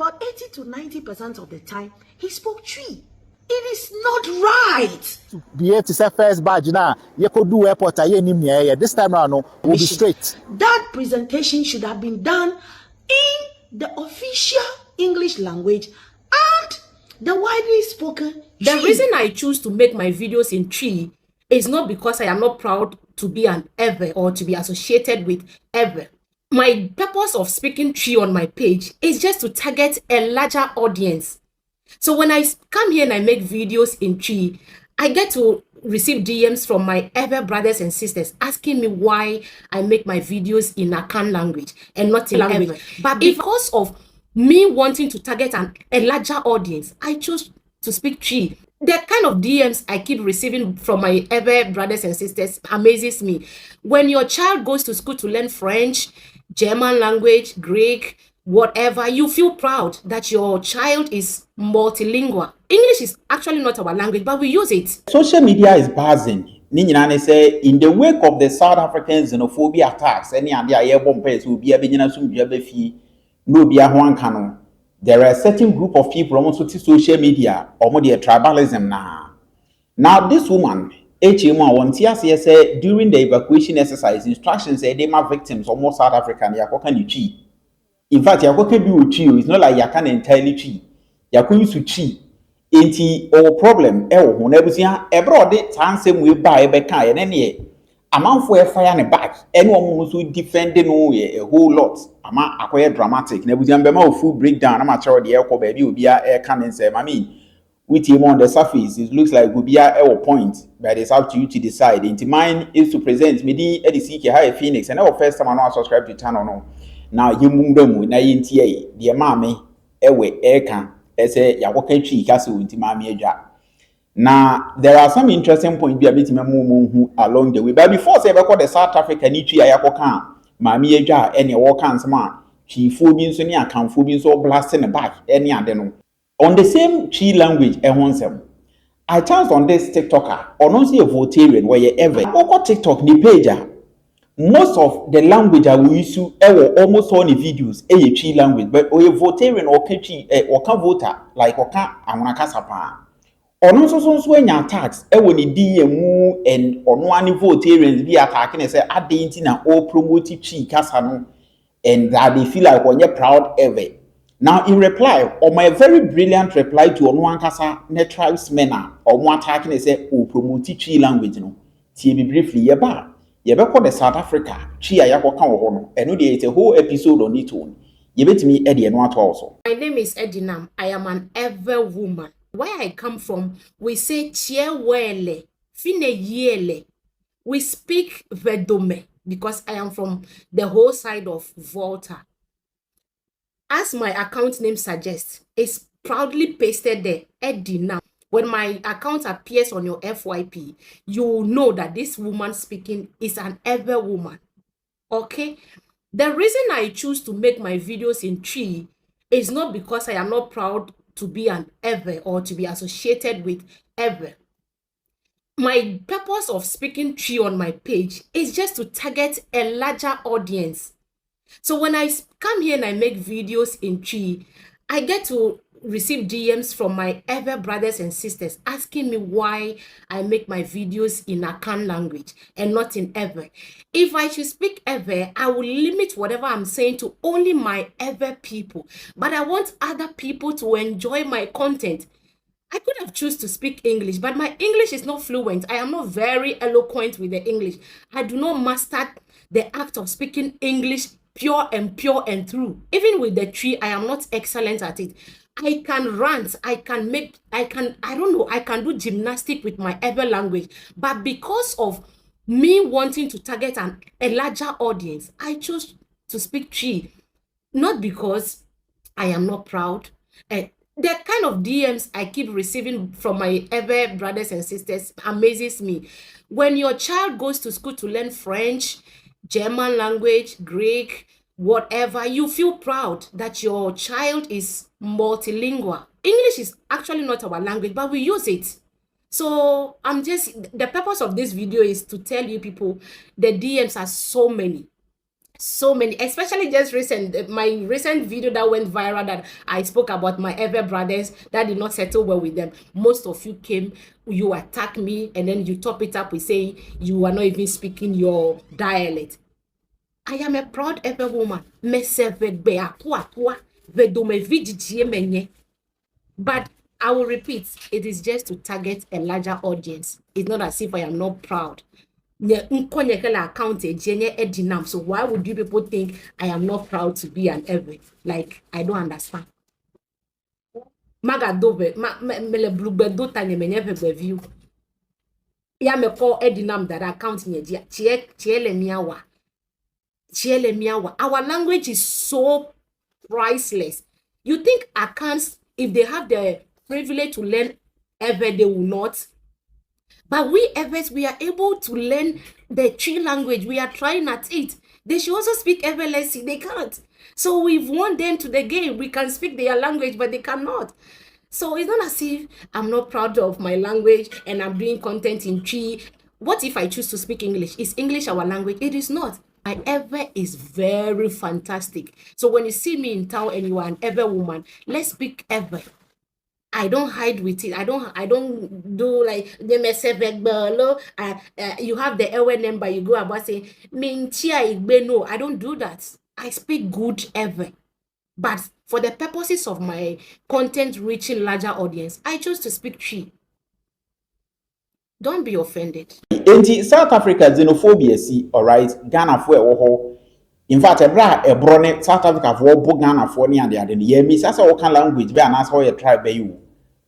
about 80 to 90% of the time, he spoke Twi. It is not right. Be able to say first badge now. You could do airport. This time around, we'll be straight. That presentation should have been done in the official English language and the widely spoken Twi. The reason I choose to make my videos in Twi is not because I am not proud to be an Ewe or to be associated with Ewe. My purpose of speaking Twi on my page is just to target a larger audience. So when I come here and I make videos in Twi, I get to receive DMs from my Ewe brothers and sisters asking me why I make my videos in Akan language and not in Ewe. But because of me wanting to target a larger audience, I chose to speak Twi. The kind of DMs I keep receiving from my Ewe brothers and sisters amazes me. When your child goes to school to learn French, German language, Greek, whatever, you feel proud that your child is multilingual. English is actually not our language, but we use it. Social media is buzzing. Nhyira say in the wake of the South African xenophobia attacks, any and their airborne pairs will be a beginner no be a one canon. There are a certain group of people almost to social media or more tribalism now. Now this woman, say during the evacuation exercise, instructions say they are victims almost South African. In fact, you can do Twi. It's not like you can entirely Twi. You can use Twi. Ain't our problem. Whenever you abroad, it same way by a beca and any amount for a fire and a back. Anyone who defending a whole lot. Ama acquire dramatic. Never remember full breakdown. I'm not sure the air baby will be a cannon. I mean, with him on the surface, it looks like will be a point, but it's up to you to decide. Into mine is to present me the CK High Phoenix, and our first time I subscribe to channel no. Now you move them na yintie the mama ewe eka ese ya wokachi kaso nti mama adwa. Now there are some interesting points be a bit memu along the way, but before say we call the South Africa ni twi ayakoka mama adwa ene wo kan sama chifo bi nso ni akanfo bi nso blast in the back any ade no on the same Twi language ehonsem. I chanced on this TikToker or not see a Votarian where you ever oko TikTok ni page. Most of the language I will use almost all the videos a Twi language, but or a Votarian or Twi or can voter like Oka Amunaka Sapa. Or no so when your attacks, when the DMU and on one Votarians be attacking and say Adintina or promote Twi Kasano and that they feel like when you're proud ever. Now in reply, or my very brilliant reply to one Kasa net tribesmen or one attacking and say, oh promote Twi language no. TB briefly yeba. You better call the South Africa. Chia yako kan wono. Eno dey it's a whole episode on it one. You bet me Eddie and what also. My name is Edinam. I am an Ewe woman. Where I come from, we say Chie Wale, Fine Yele. We speak Vedome because I am from the whole side of Volta. As my account name suggests, it's proudly pasted there, Edinam. When my account appears on your FYP, you will know that this woman speaking is an Ewe woman. Okay? The reason I choose to make my videos in Twi is not because I am not proud to be an Ewe or to be associated with Ewe. My purpose of speaking Twi on my page is just to target a larger audience. So when I come here and I make videos in Twi, I get to receive DMs from my Ewe brothers and sisters asking me why I make my videos in Akan language and not in Ewe. If I should speak Ewe, I will limit whatever I'm saying to only my Ewe people. But I want other people to enjoy my content. I could have chosen to speak English, but my English is not fluent. I am not very eloquent with the English. I do not master the act of speaking English pure and through. Even with the Twi, I am not excellent at it. I can rant, I can do gymnastics with my Ewe language. But because of me wanting to target a larger audience, I chose to speak Twi. Not because I am not proud. The kind of DMs I keep receiving from my Ewe brothers and sisters amazes me. When your child goes to school to learn French, German language, Greek, whatever, you feel proud that your child is multilingual. English is actually not our language, but we use it. So the purpose of this video is to tell you people the DMs are so many. So many, especially just recent, my recent video that went viral that I spoke about my ever brothers that did not settle well with them. Most of you came, you attack me, and then you top it up with saying you are not even speaking your dialect. I am a proud ever woman. But I will repeat, it is just to target a larger audience. It's not as if I am not proud. So why would you people think I am not proud to be an Ewe? Like, I don't understand. Magadobe, mele blubedo tanye menye view. Ya me call Edinam that account nye dia. Chiele miawa. Our language is so priceless. You think Akans, if they have the privilege to learn Ewe, they will not? But we Ewes, we are able to learn the Tree language. We are trying at it. They should also speak Ewe Lesi. They can't. So we've won them to the game. We can speak their language, but they cannot. So it's not as if I'm not proud of my language and I'm doing content in Tree. What if I choose to speak English? Is English our language? It is not. My Ewe is very fantastic. So when you see me in town and you are an Ewe woman, let's speak Ewe. I don't hide with it. I don't do like you have the Ewe number, you go about saying no, I don't do that. I speak good Ewe. But for the purposes of my content reaching larger audience, I choose to speak Tree. Don't be offended. In South Africa, xenophobia, see, all right, Ghana for a in fact, a brone South Africa for Ghana for near the other. Yeah, miss as all kind language, be an ask how you tribe by you.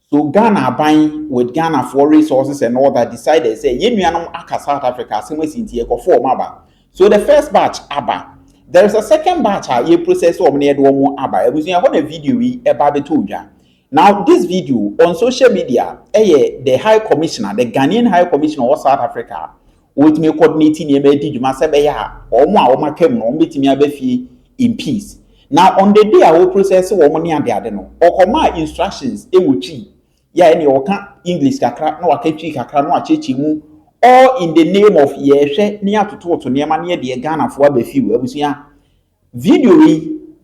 So Ghana buying with Ghana for resources and all that decided say, Yemianum Aka South Africa, same way in Tieko for Maba. So the first batch, Abba. There is a second batch, a process of near one Abba. It was a video about the Tuja. Now, this video on social media, the High Commissioner, the Ghanaian High Commissioner of South Africa, with me coordinating the Masebeya, or Oma came on meeting me in peace. Now, on the day I will process money and the Adeno, or command instructions, it will cheat. Ya any oka English kakra, no akechi kakra, no achechi mu, all in the name of Yeshe, near to near mania de Ghana for a few. Video,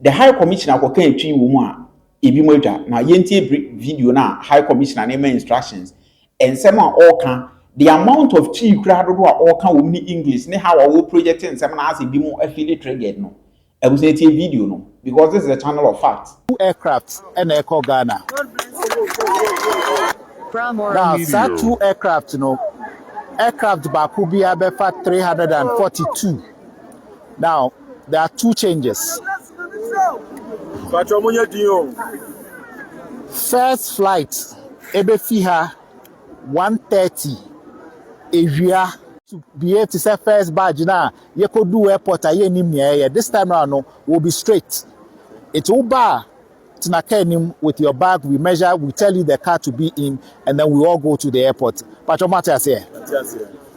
the High Commissioner will come to woman. Ibimoja na yenti video na High Commissioner name instructions and some all can the amount of tea crowd all can women English ne how our project and some as ibimo affiliate triggered no I was a video no because this is a channel of facts. 2 aircrafts and Echo Ghana. Now, that 2 aircraft, aircraft Bakubia Befa 342. Now, there are 2 changes. First flight, Ebefiha 1:30. Avia to be able to say first badge now. You could do airport. This time around, will be straight. It's Uber to Nakenim with your bag. We measure. We tell you the car to be in, and then we all go to the airport. But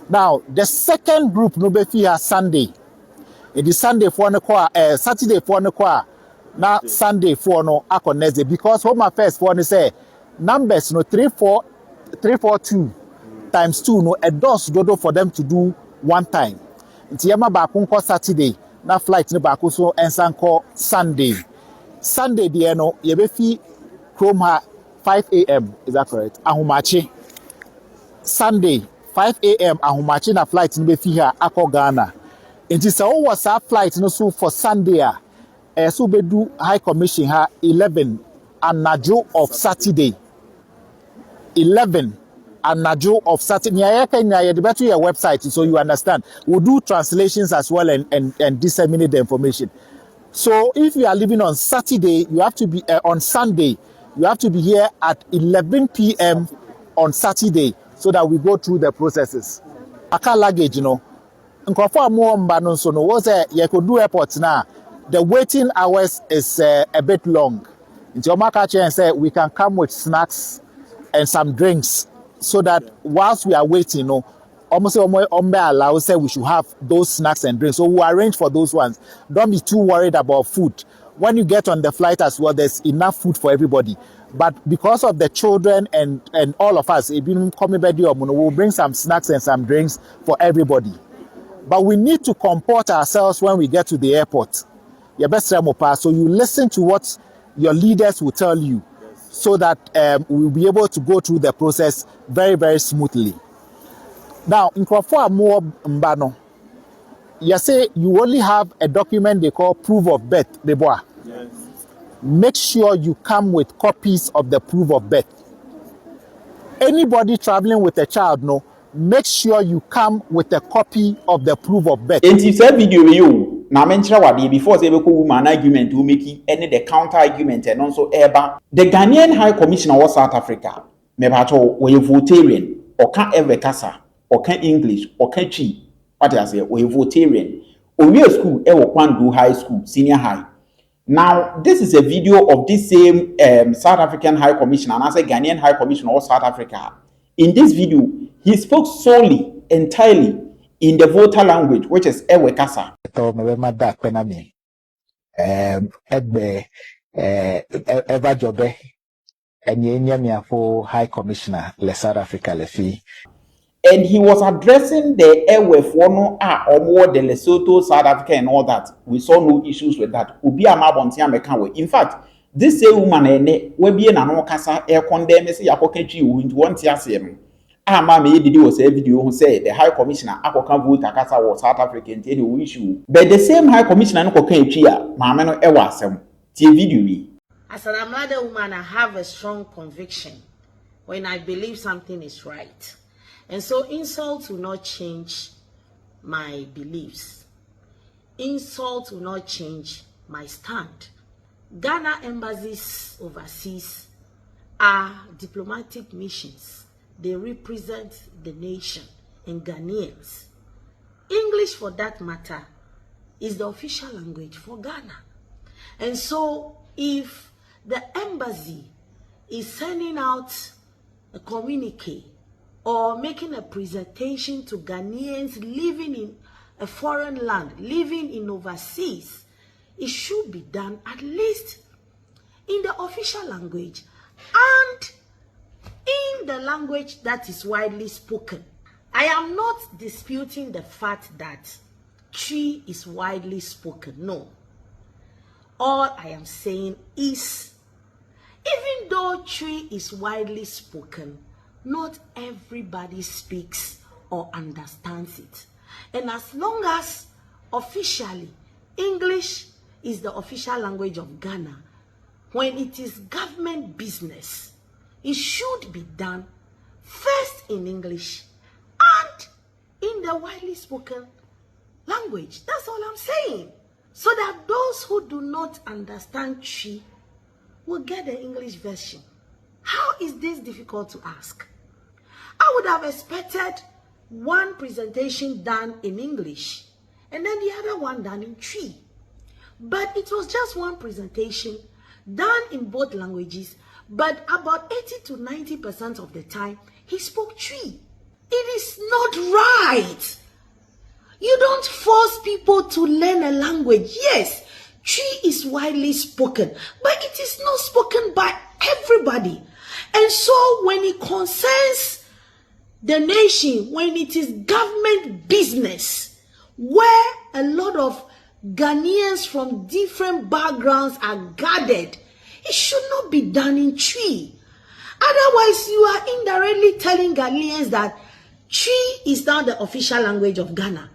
now the second group, Nobefiha Sunday. It is Sunday for no Saturday for no car. Now Sunday for no Akonese because Home Affairs for no say numbers 342 times 2 no a dose dodo for them to do one time. It's Yama Bakunko Saturday. Now flight no Bakuso and Sanko Sunday. Sunday the no Yebefi Chroma 5 a.m. Is that correct? Ahumachi. Sunday 5 a.m. Ahumachi na flight no Befi here Ako Ghana. It is all was our flight no so for Sunday. So we do High Commission ha 11 and Najo of Saturday. 11 and Najo of Saturday. You better your website so you understand. We'll do translations as well and disseminate the information. So if you are living on Saturday, you have to be on Sunday. You have to be here at 11 p.m. on Saturday so that we go through the processes. Aka luggage, Nkofo more mbano so no was you could do airports now. The waiting hours is a bit long. Into your market and say we can come with snacks and some drinks so that whilst we are waiting, almost allow say we should have those snacks and drinks. So we arrange for those ones. Don't be too worried about food. When you get on the flight as well, there's enough food for everybody. But because of the children and all of us, we'll bring some snacks and some drinks for everybody. But we need to comport ourselves when we get to the airport. So you listen to what your leaders will tell you so that we'll be able to go through the process very, very smoothly. Now, in Kwaku more mbano, you say you only have a document they call proof of birth. Yes. Make sure you come with copies of the proof of birth. Anybody traveling with a child, no, make sure you come with a copy of the proof of birth. And if that video you now mention what before say woman argument to make it any the counter argument and also eba the Ghanaian High Commissioner of South Africa me bato we votarian or can ever kasa or can English or can chi what I say we votarian or we school ever Kwadwo high school senior high. Now this is a video of this same South African High Commissioner and I say Ghanaian High Commissioner of South Africa. In this video he spoke solely entirely in the voter language, which is Ewekasa. High Commissioner le South Africa lefi. And he was addressing the Ewefono or more the Lesotho, South Africa, and all that. We saw no issues with that. In fact, this same woman we be an anokasa air condemn into one tiasium. Mama did was a video who said the High Commissioner Akoka vote Akasa was South African issue. But the same High Commissioner Koka Chia, Mamano Ewasem, video. As an Amada woman, I have a strong conviction when I believe something is right. And so insult will not change my beliefs. Insult will not change my stand. Ghana embassies overseas are diplomatic missions. They represent the nation and Ghanaians. English, for that matter, is the official language for Ghana. And so, if the embassy is sending out a communique or making a presentation to Ghanaians living in a foreign land, living in overseas, it should be done at least in the official language and in the language that is widely spoken. I am not disputing the fact that Twi is widely spoken. No. All I am saying is, even though Twi is widely spoken, not everybody speaks or understands it. And as long as officially English is the official language of Ghana, when it is government business, it should be done first in English and in the widely spoken language. That's all I'm saying. So that those who do not understand Twi will get the English version. How is this difficult to ask? I would have expected one presentation done in English and then the other one done in Twi. But it was just one presentation done in both languages, but about 80 to 90% of the time, he spoke Twi. It is not right. You don't force people to learn a language. Yes, Twi is widely spoken, but it is not spoken by everybody. And so when it concerns the nation, when it is government business, where a lot of Ghanaians from different backgrounds are gathered, it should not be done in Twi. Otherwise, you are indirectly telling Ghanaians that Twi is now the official language of Ghana.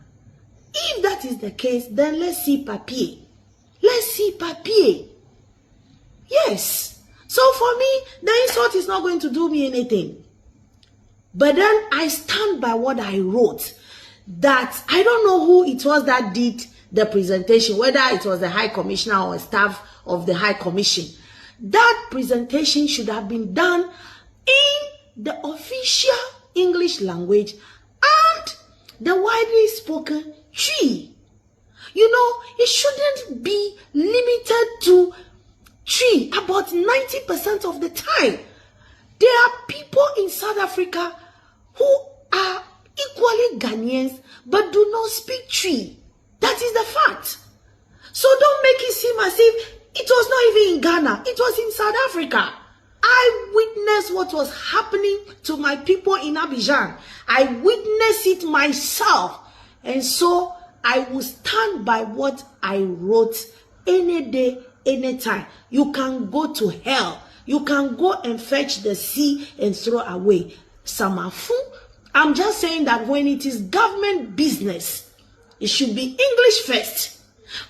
If that is the case, then let's see papier. Let's see papier. Yes. So for me, the insult is not going to do me anything. But then I stand by what I wrote. That I don't know who it was that did the presentation, whether it was the High Commissioner or staff of the High Commission. That presentation should have been done in the official English language and the widely spoken Twi. You know, it shouldn't be limited to Twi about 90% of the time. There are people in South Africa who are equally Ghanaians but do not speak Twi. That is the fact. So don't make it seem as if it was not even in Ghana. It was in South Africa. I witnessed what was happening to my people in Abidjan. I witnessed it myself. And so I will stand by what I wrote any day, anytime. You can go to hell. You can go and fetch the sea and throw away. Samafu. I'm just saying that when it is government business, it should be English first.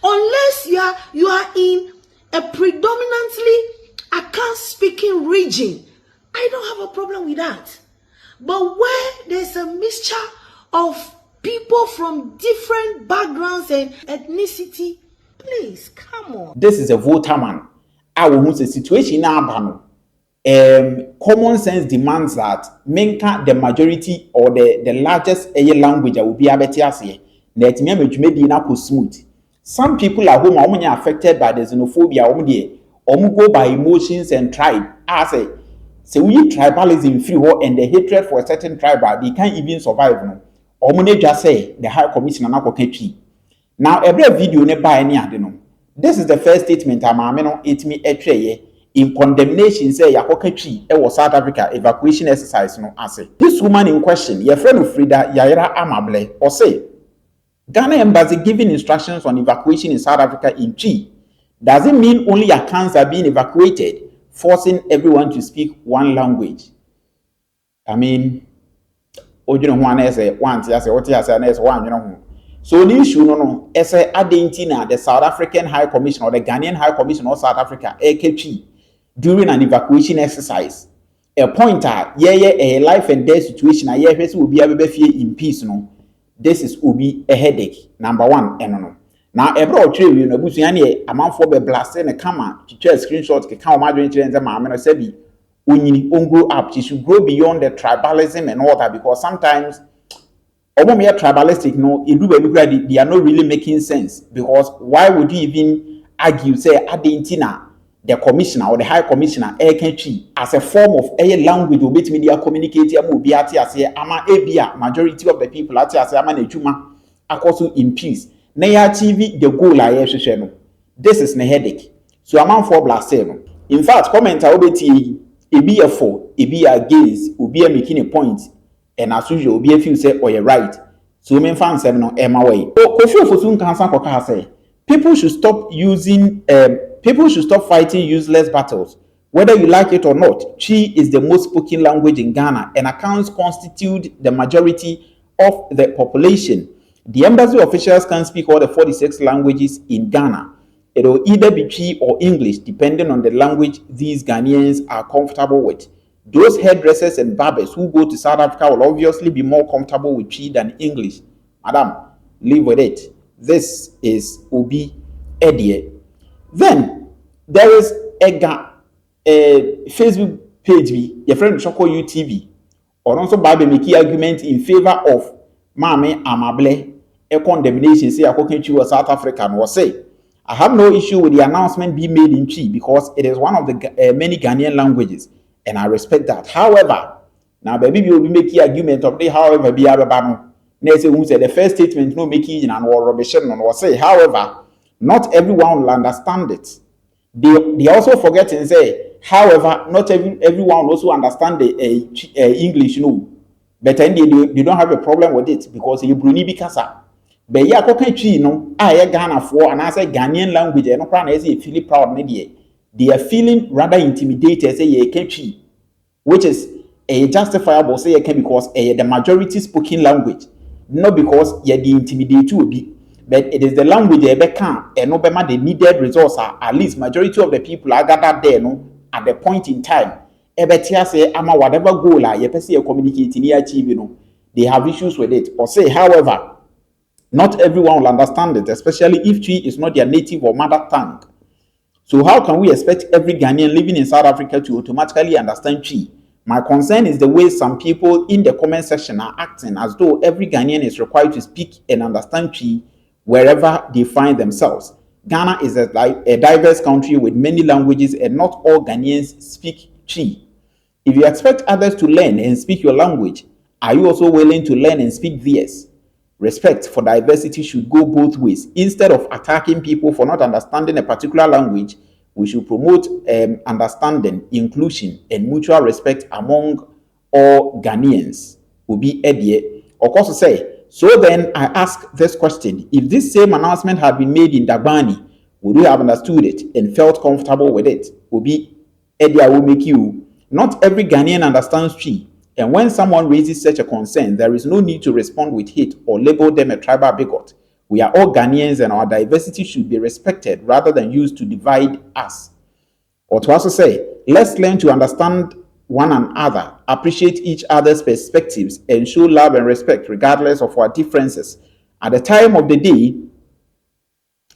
Unless you are in a predominantly Akan speaking region, I don't have a problem with that. But where there's a mixture of people from different backgrounds and ethnicity, please, come on. This is a voter man. I will use a situation now. Common sense demands that the majority or the largest language will be able to say that maybe not smooth. Some people at home are only affected by the xenophobia, go by emotions and tribe. I say, so we tribalism free and the hatred for a certain tribe, they can't even survive. No, Omune just say the High Commissioner na kokechi. Now every video ne buy any adeno. This is the first statement amameno it me etreye in condemnation say yakokechi e was South Africa evacuation exercise no ase. This woman in question, your friend Frida Yaira Amable, or say Ghana embassy giving instructions on evacuation in South Africa in Chi. Does it mean only Akans are being evacuated, forcing everyone to speak one language? I mean, so the issue no as Argentina, the South African High Commission or the Ghanaian High Commission of South Africa, AKP, during an evacuation exercise, a pointer, a life and death situation, will be able to in peace. No, this will be a headache. Number one, no. Now, a broad tree, you know, Busiani, a man for the blast and a camera, to share screenshots, can count my and the mamma said, when you grow up, you should grow beyond the tribalism and all that, because sometimes, although tribalistic, no, they are not really making sense. Because why would you even argue, say, Argentina, the commissioner or the high commissioner, as a form of a language, which media communicate, majority of the people, also in peace. Naya TV the goal I no. This is the headache. So I'm for blast. In fact, comment obeti e be a for, e be against, be a making a point, and as usual, be a few say or you're right. So men fans say no Emma way. Kofi for soon can say people should stop fighting useless battles. Whether you like it or not, Chi is the most spoken language in Ghana and accounts constitute the majority of the population. The embassy officials can speak all the 46 languages in Ghana. It will either be Chi or English, depending on the language these Ghanaians are comfortable with. Those hairdressers and barbers who go to South Africa will obviously be more comfortable with Chi than English. Madam, live with it. This is Obi Edie. Then, there is a Facebook page, your friend Choko UTV, or also Bible making argument in favor of Mame Amable. A condemnation say Akokenchi was South African was say I have no issue with the announcement being made in Chi because it is one of the many Ghanaian languages and I respect that. However, now baby will be making argument of the however be abano. Nese who said the first statement no making and or rubbish or say however not everyone will understand it. They also forget and say however not everyone will also understand the English no. But then they don't have a problem with it because you Bruni Bikasa. But yeah, Kokenchi, no, I Ghana for and I say Ghanaian language, and no crown is feeling proud. They are feeling rather intimidated, say ye Kenchi, which is a justifiable say because the majority spoken language, not because ye the intimidate to be, but it is the language they can and no bema the needed resource at least majority of the people are gathered there no at the point in time. Ebetia say ama whatever goal ye person communicating here achieve no, they have issues with it. Or say, however, not everyone will understand it, especially if Chi is not their native or mother tongue. So how can we expect every Ghanaian living in South Africa to automatically understand Chi? My concern is the way some people in the comment section are acting as though every Ghanaian is required to speak and understand Chi wherever they find themselves. Ghana is a diverse country with many languages and not all Ghanaians speak Chi. If you expect others to learn and speak your language, are you also willing to learn and speak theirs? Respect for diversity should go both ways. Instead of attacking people for not understanding a particular language, we should promote understanding, inclusion, and mutual respect among all Ghanaians. Obi Edie, of course, say So then I ask this question: if this same announcement had been made in Dagbani, would you have understood it and felt comfortable with it? Obi, Edia will make you. Not every Ghanaian understands Twi, and when someone raises such a concern, there is no need to respond with hate or label them a tribal bigot. We are all Ghanaians and our diversity should be respected rather than used to divide us. Or to also say, let's learn to understand one another, appreciate each other's perspectives, and show love and respect regardless of our differences. At the time of the day,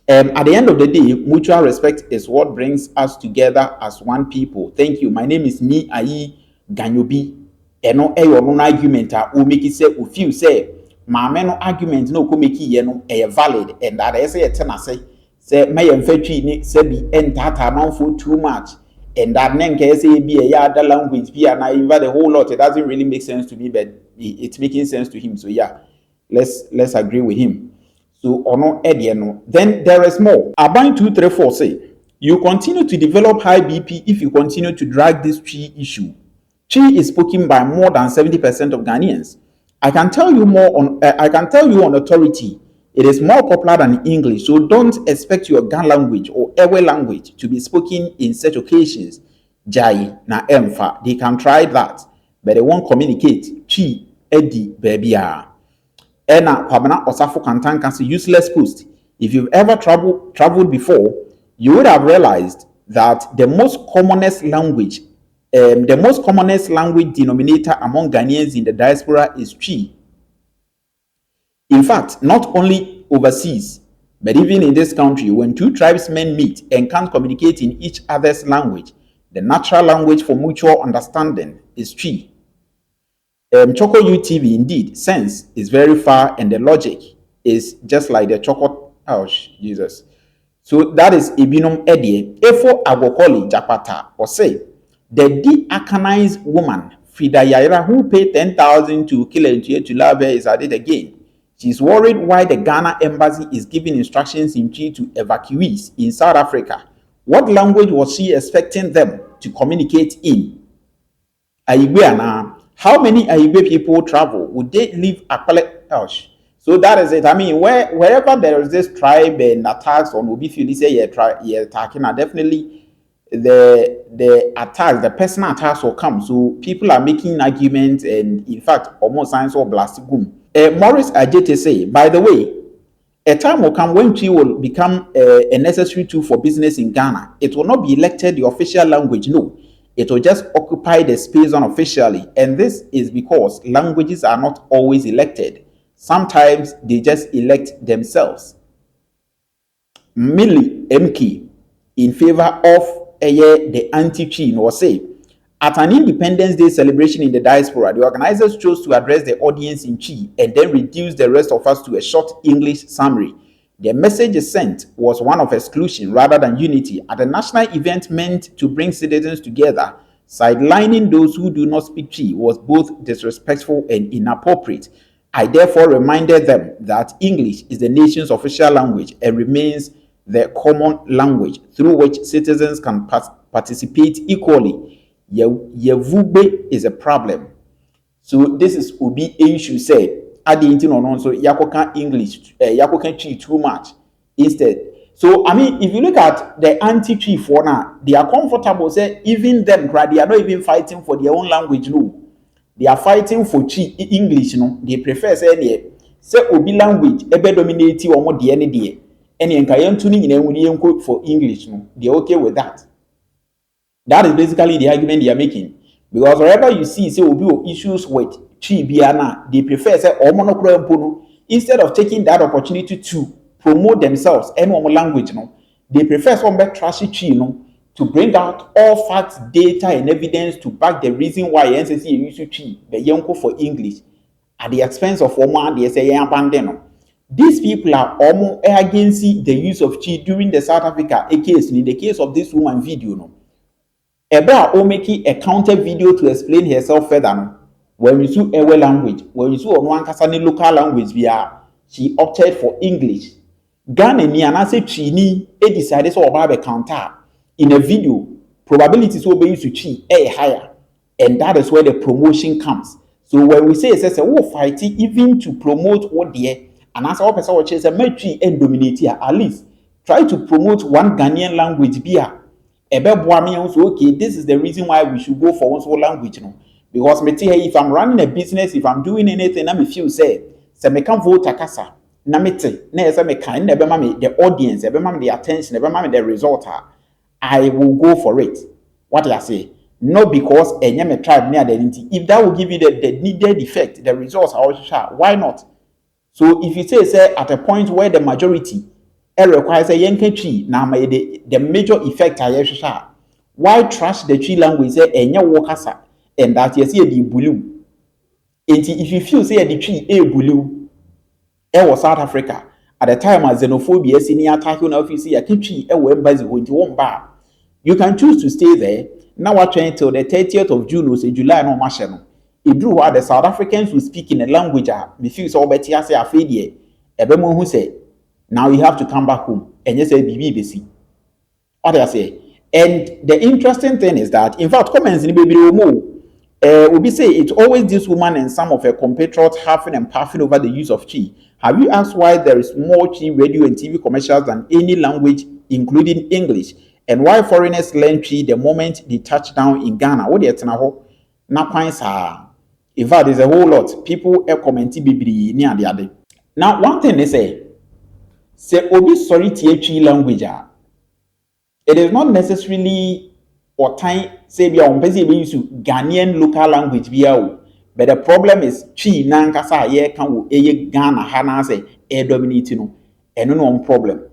at the end of the day, mutual respect is what brings us together as one people. Thank you. My name is Ni Ayi Ganyobi. Eno no argument o make it say o feel say maame no argument no ko make ye no valid, and that I say tena say may mfatwi ni say bi entata manfo too much, and that nen ke say bi e ya other language bi and even the whole lot. It doesn't really make sense to me, but it's making sense to him. So yeah, let's agree with him. So ono no. Then there is more. Aban 234 say you continue to develop high BP if you continue to drag this Twi issue. Twi is spoken by more than 70% of Ghanaians. I can tell you on authority, it is more popular than English. So don't expect your Ghan language or Ewe language to be spoken in such occasions. Jai na emfa, they can try that, but they won't communicate. Twi edi babia. Ena Kwabena Osafo Kantan can say useless post. If you've ever traveled before, you would have realized that the most commonest language denominator among Ghanaians in the diaspora is Twi. In fact, not only overseas, but even in this country, when two tribesmen meet and can't communicate in each other's language, the natural language for mutual understanding is Twi. Choco UTV, indeed, sense is very far, and the logic is just like the Choco. Oh, Jesus. So that is Ibinum Edie. Efo Agokoli Japata, or say, the de-Akanized woman, Frida Yaira, who paid 10,000 to kill her to love her, is at it again. She's worried why the Ghana embassy is giving instructions in Twi to evacuees in South Africa. What language was she expecting them to communicate in? Ayigwe. How many Ayigwe people travel? Would they leave Akpale? So that is it. I mean, wherever there is this tribe and attacks on Obi Fili say you're attacking, definitely the attacks, the personal attacks will come. So people are making arguments, and in fact, almost signs of blastigum. Morris Ajete say, by the way, a time will come when Twi will become a necessary tool for business in Ghana. It will not be elected the official language, no. It will just occupy the space unofficially, and this is because languages are not always elected. Sometimes they just elect themselves. Millie MK in favor of the anti-Twi or say, at an Independence Day celebration in the diaspora, the organizers chose to address the audience in Twi and then reduce the rest of us to a short English summary. The message sent was one of exclusion rather than unity. At a national event meant to bring citizens together, sidelining those who do not speak Twi was both disrespectful and inappropriate. I therefore reminded them that English is the nation's official language and remains the common language through which citizens can participate equally. Yevube is a problem. So this is Obi issue said. Adding on so Yakokan English, Yakokan Twi too much instead. So I mean, if you look at the anti-Twi for now, they are comfortable. Say even them, they are not even fighting for their own language. No, they are fighting for Twi English. No, they prefer say Obi language ebe dominate or more the day. Any enkayen tuning in for English. No, they are okay with that. That is basically the argument they are making. Because wherever you see say Obi issues with Twi biana, they prefer say instead of taking that opportunity to promote themselves and one language, no, they prefer some trashy Twi, no, to bring out all facts, data, and evidence to back the reason why NCC use Twi, the Yonko for English, at the expense of Oma, they say abandon. These people are almost against the use of Twi during the South Africa case. In the case of this woman video, no. Ebra Omeki a counter video to explain herself further. No? When you see Ewe language, when you see one Kasani local language, she opted for English. Ghana ni anase Twi decided so about a counter in a video. Probabilities will be used to Twi higher, and that is where the promotion comes. So when we say we fight even to promote what there, and as our person watches a military and dominate here, at least try to promote one Ghanaian language beer. Okay, this is the reason why we should go for one language. No? Because if I'm running a business, if I'm doing anything, I feel say me can vote akasa. Na mete, na esa me kan na ebema me the audience, ebema me the attention, ebema me the result. I will go for it. What I say? Not because a tribe near identity. If that will give you the needed effect, the results are also sharp. Why not? So if you say at a point where the majority requires a yanke tree, now the major effect I sharp. Why trash the tree language? Say enya wokasa and that you see the bulu. If you feel say the tree a bulu, was South Africa at the time as xenophobia senior attack on office a tree a wembazi won't bar. You can choose to stay there. Now we're trying till the 30th of June or say July no mashano. It drew what the South Africans who speak in a language me feel so better say afedie. Ebemo who say now you have to come back home and you say BBC. What I say. And the interesting thing is that in fact comments in baby we say it's always this woman and some of her compatriots huffing and puffing over the use of chi. Have you asked why there is more chi radio and TV commercials than any language including English? And why foreigners learn chi the moment they touch down in Ghana? What do you na points are? In fact, there's a whole lot. People are commenting bibiri near the other. Now, one thing they say obi sorry chi language. It is not necessarily or time say we are use Ghanaian local language but the problem is chi nankasa ye kan Ghana hana say e dominate no no problem.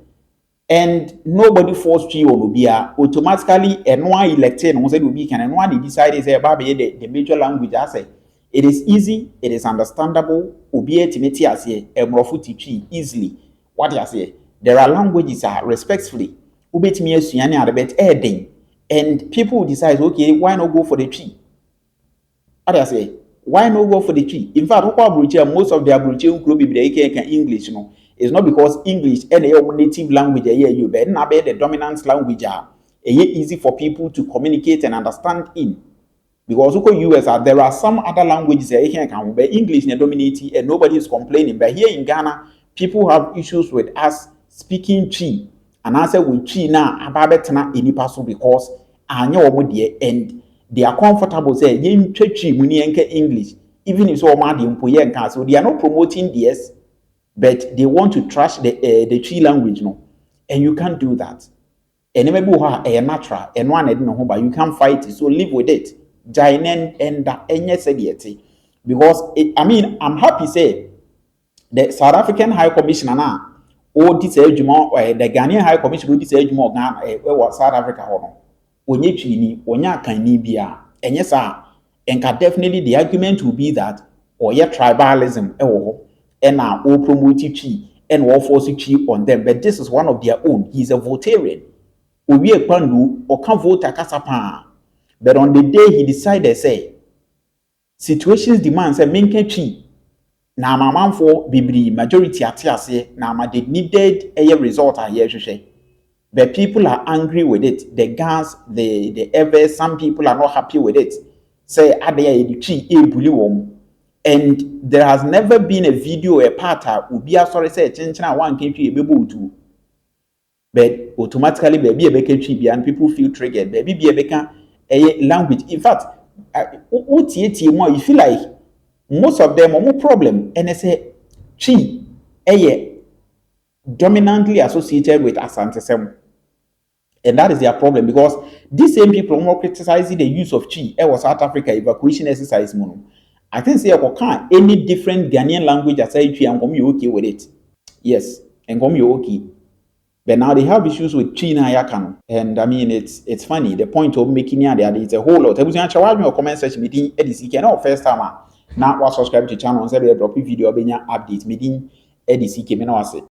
And nobody forced you on Obia automatically and one elected and said we can and one decided say about the major language. I say it is easy, it is understandable. Obia timeti as a mrofuti easily. What I say, there are languages are respectfully. Ubet me as yani are bet adding, and people decide okay, why not go for the tree? What I say, why not go for the tree? In fact, most of the Aboriginal group can English, no. It's not because English and your native language but not the dominant language easy for people to communicate and understand in. Because US there are some other languages that but English is dominating and nobody is complaining. But here in Ghana, people have issues with us speaking Chi. And I say with Chi now ababetena any person because and they are comfortable say English even if so so they are not promoting this. But they want to trash the Chi language, no, and you can't do that. And maybe a natural and one but you can't fight it. So live with it. Because I'm happy say the South African High Commissioner now, or this the Ghanaian High Commissioner this South Africa onye chini onya kan ni bia enye sa enka definitely the argument will be that tribalism and now all promote chi and all force chi on them, but this is one of their own. He's a votarian. Obi ekpandu or can vote akasapa. But on the day he decided say situations demand say menken chi na mama for bibri majority atiase na ma they needed a result a but people are angry with it. The guns, the ever some people are not happy with it. Say ade chi e buli wom. And there has never been a video a part ubia sorry say chenchina one country e bebo to. But automatically baby e country and people feel triggered. Baby be a language. In fact, you feel like most of them are more problem and they say chi dominantly associated with Ashantis. And that is their problem because these same people are more criticizing the use of chi. Was South Africa evacuation exercise mono. I think say any different Ghanaian language as I and come you okay with it. Yes, and come you okay. But now they have issues with China Yakan. And it's funny. The point of making there is a whole lot. I was going to comment section meeting EDC can first time now was subscribe to channel and say drop video update meeting EDC came in.